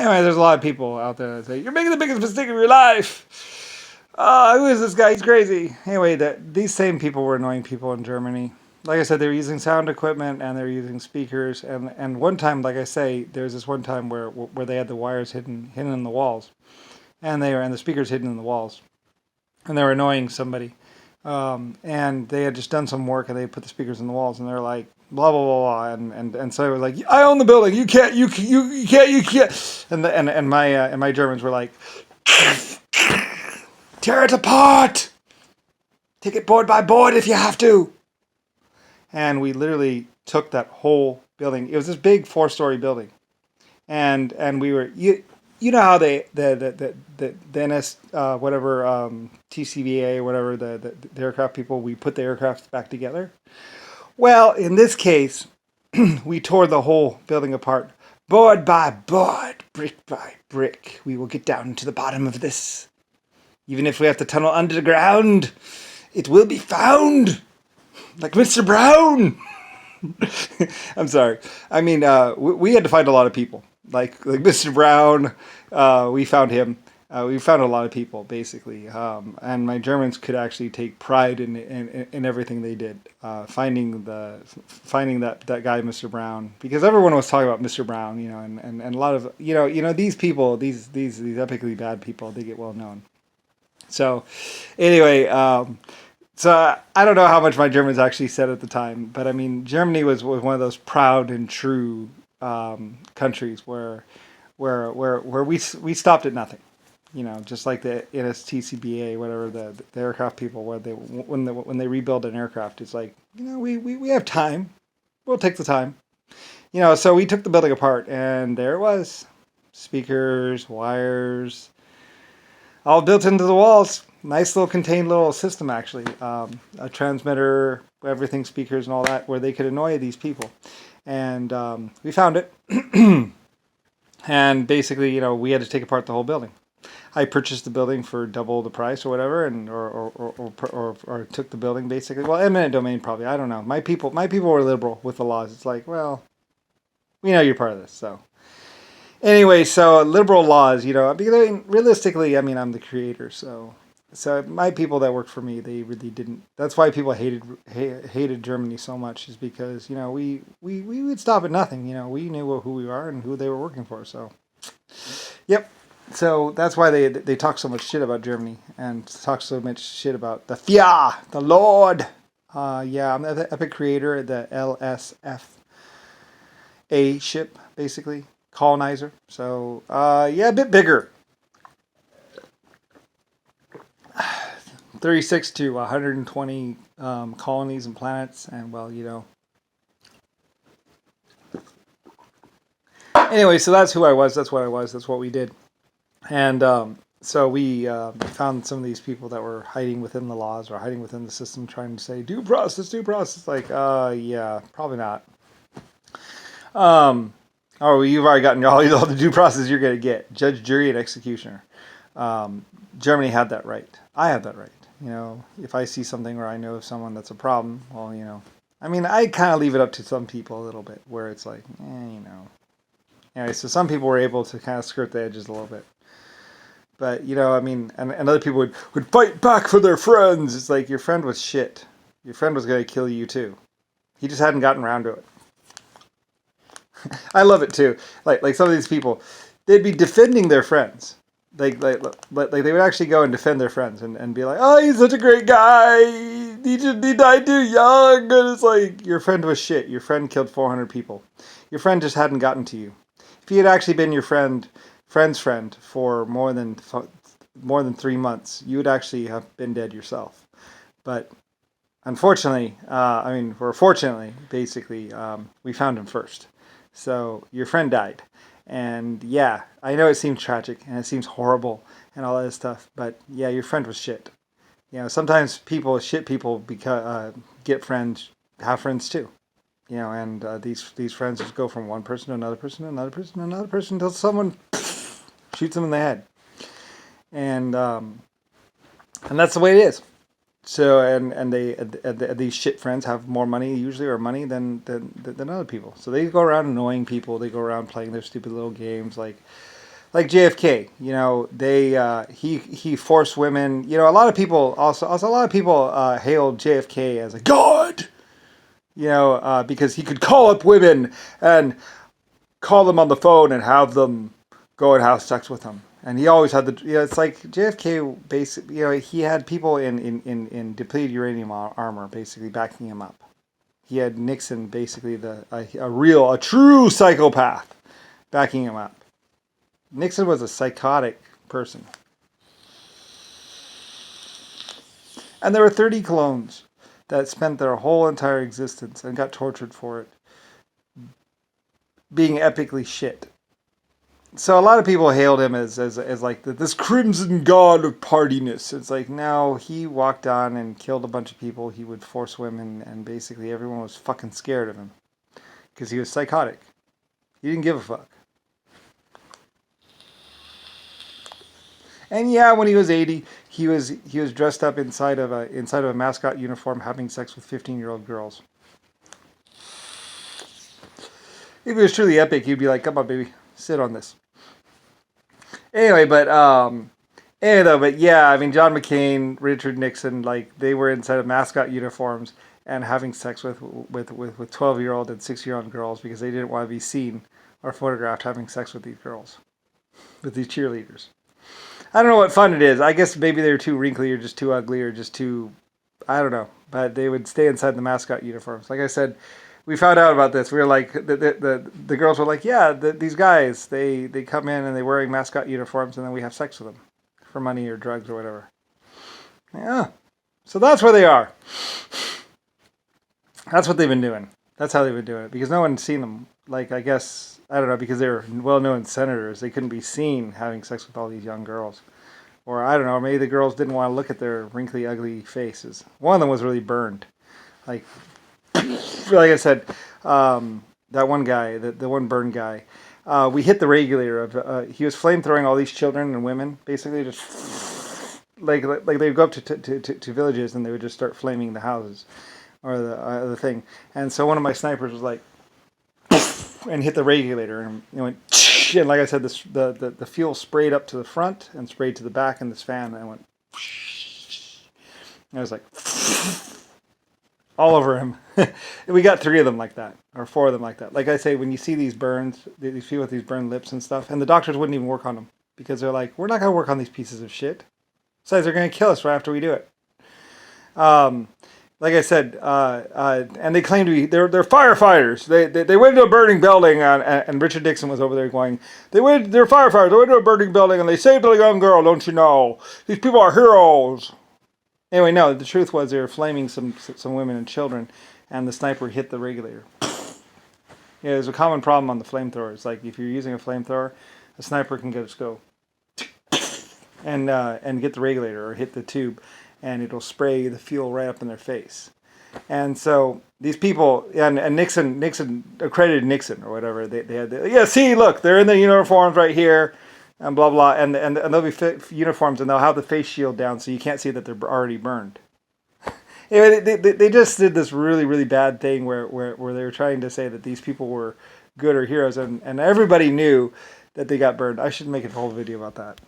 Anyway, there's a lot of people out there that say, you're making the biggest mistake of your life. Who is this guy? He's crazy. Anyway, these same people were annoying people in Germany. Like I said, they were using sound equipment and they were using speakers. And one time, like I say, there's this one time where they had the wires hidden in the walls, and the speakers hidden in the walls, and they were annoying somebody. And they had just done some work and they put the speakers in the walls and they're like blah blah blah blah and so it was like, I own the building, you can't, you can't, and my Germans were like, tear it apart, take it board by board if you have to. And we literally took that whole building. It was this big 4-story building, and we were, you know how the NS whatever TCVA, whatever, the aircraft people, we put the aircraft back together. Well, in this case, we tore the whole building apart, board by board, brick by brick. We will get down to the bottom of this, even if we have to tunnel under the ground. It will be found, like Mr. Brown. I'm sorry. I mean, we had to find a lot of people, like Mr. Brown. We found him. We found a lot of people, basically, and my Germans could actually take pride in everything they did, finding that guy, Mr. Brown, because everyone was talking about Mr. Brown, and a lot of these people, these epically bad people, they get well known. So, anyway. So I don't know how much my Germans actually said at the time, but I mean, Germany was one of those proud and true countries where we stopped at nothing, just like the NSTCBA, whatever, the aircraft people, where when they rebuild an aircraft, it's like, we have time, we'll take the time, So we took the building apart, and there it was, speakers, wires, all built into the walls. Nice little contained little system, actually. A transmitter, everything, speakers and all that, where they could annoy these people. And we found it. And basically, we had to take apart the whole building. I purchased the building for double the price or whatever, and or took the building, basically. Well, eminent domain, probably. I don't know. My people were liberal with the laws. It's like, well, we know you're part of this, so. Anyway, so liberal laws, because realistically, I mean, I'm the creator, so my people that worked for me, they really didn't. That's why people hated Germany so much, is because we would stop at nothing. We knew who we are and who they were working for. So, yep. So that's why they talk so much shit about Germany and talk so much shit about the FIA, the Lord. Yeah, I'm the epic creator of the LSFA ship, basically. Colonizer. So, yeah, a bit bigger. 36 to 120 colonies and planets, and well, Anyway, so that's who I was. That's what I was. That's what we did. And so we found some of these people that were hiding within the laws or hiding within the system, trying to say due process, due process. Like, yeah, probably not. Oh, you've already gotten all the due process you're going to get. Judge, jury, and executioner. Germany had that right. I have that right. If I see something or I know of someone that's a problem, well, I mean, I kind of leave it up to some people a little bit, where it's like, Anyway, so some people were able to kind of skirt the edges a little bit. But, I mean, and other people would fight back for their friends. It's like, your friend was shit. Your friend was going to kill you, too. He just hadn't gotten around to it. I love it too. Like some of these people, they'd be defending their friends. Like they would actually go and defend their friends and be like, oh, he's such a great guy. He died too young. And it's like, your friend was shit. Your friend killed 400 people. Your friend just hadn't gotten to you. If he had actually been your friend's friend for more than 3 months, you would actually have been dead yourself. But unfortunately, fortunately, basically, we found him first. So your friend died. And yeah, I know it seems tragic and it seems horrible and all that stuff, but yeah, your friend was shit. Sometimes shit people get friends, have friends too. And these friends just go from one person to another person to another person to another person until someone shoots them in the head. And that's the way it is. So and these shit friends have more money usually, or money than other people. So they go around annoying people. They go around playing their stupid little games like like JFK, he forced women. A lot of people also a lot of people hailed JFK as a god. Because he could call up women and call them on the phone and have them go and have sex with him. And he always had it's like JFK basically, he had people in depleted uranium armor basically backing him up. He had Nixon basically a true psychopath backing him up. Nixon was a psychotic person. And there were 30 clones that spent their whole entire existence and got tortured for it, being epically shit. So a lot of people hailed him as like this crimson god of partiness. It's like, no, he walked on and killed a bunch of people. He would force women, and basically everyone was fucking scared of him because he was psychotic. He didn't give a fuck. And yeah, when he was 80, he was dressed up inside of a mascot uniform, having sex with 15-year-old girls. If he was truly epic, he'd be like, "Come on, baby, sit on this." Anyway, but yeah, I mean, John McCain, Richard Nixon, like they were inside of mascot uniforms and having sex with 12-year-old and 6-year-old girls because they didn't want to be seen or photographed having sex with these girls, with these cheerleaders. I don't know what fun it is. I guess maybe they were too wrinkly or just too ugly or just too, I don't know. But they would stay inside the mascot uniforms. Like I said, we found out about this. We were like, the girls were like, yeah, these guys, they come in and they're wearing mascot uniforms and then we have sex with them for money or drugs or whatever. Yeah. So that's where they are. That's what they've been doing. That's how they've been doing it. Because no one's seen them. Like, I guess, I don't know, because they're well-known senators, they couldn't be seen having sex with all these young girls. Or, I don't know, maybe the girls didn't want to look at their wrinkly, ugly faces. One of them was really burned. Like I said, that one guy, the one burned guy, we hit the regulator of, he was flamethrowing all these children and women, basically just, like they would go up to villages and they would just start flaming the houses, or the thing. And so one of my snipers was like, and hit the regulator, and it went, and like I said, the fuel sprayed up to the front and sprayed to the back in this fan, and it went, and I was like, all over him. We got 3 of them like that, or 4 of them like that. Like I say, when you see these burns, these people with these burned lips and stuff, and the doctors wouldn't even work on them because they're like, we're not going to work on these pieces of shit. Besides, they're going to kill us right after we do it. Like I said, and they claim to be, they're firefighters. They went into a burning building, and Richard Nixon was over there going, they're firefighters. They went into a burning building and they saved a young girl. Don't you know? These people are heroes. Anyway, no, the truth was they were flaming some women and children, and the sniper hit the regulator. Yeah, there's a common problem on the flamethrowers. Like if you're using a flamethrower, a sniper can just go and get the regulator or hit the tube, and it'll spray the fuel right up in their face. And so these people, and Nixon accredited Nixon or whatever. They had see, look, they're in the uniforms right here. And blah blah, and they'll be uniforms, and they'll have the face shield down, so you can't see that they're already burned. Anyway, they just did this really really bad thing where they were trying to say that these people were good or heroes, and everybody knew that they got burned. I should make a whole video about that.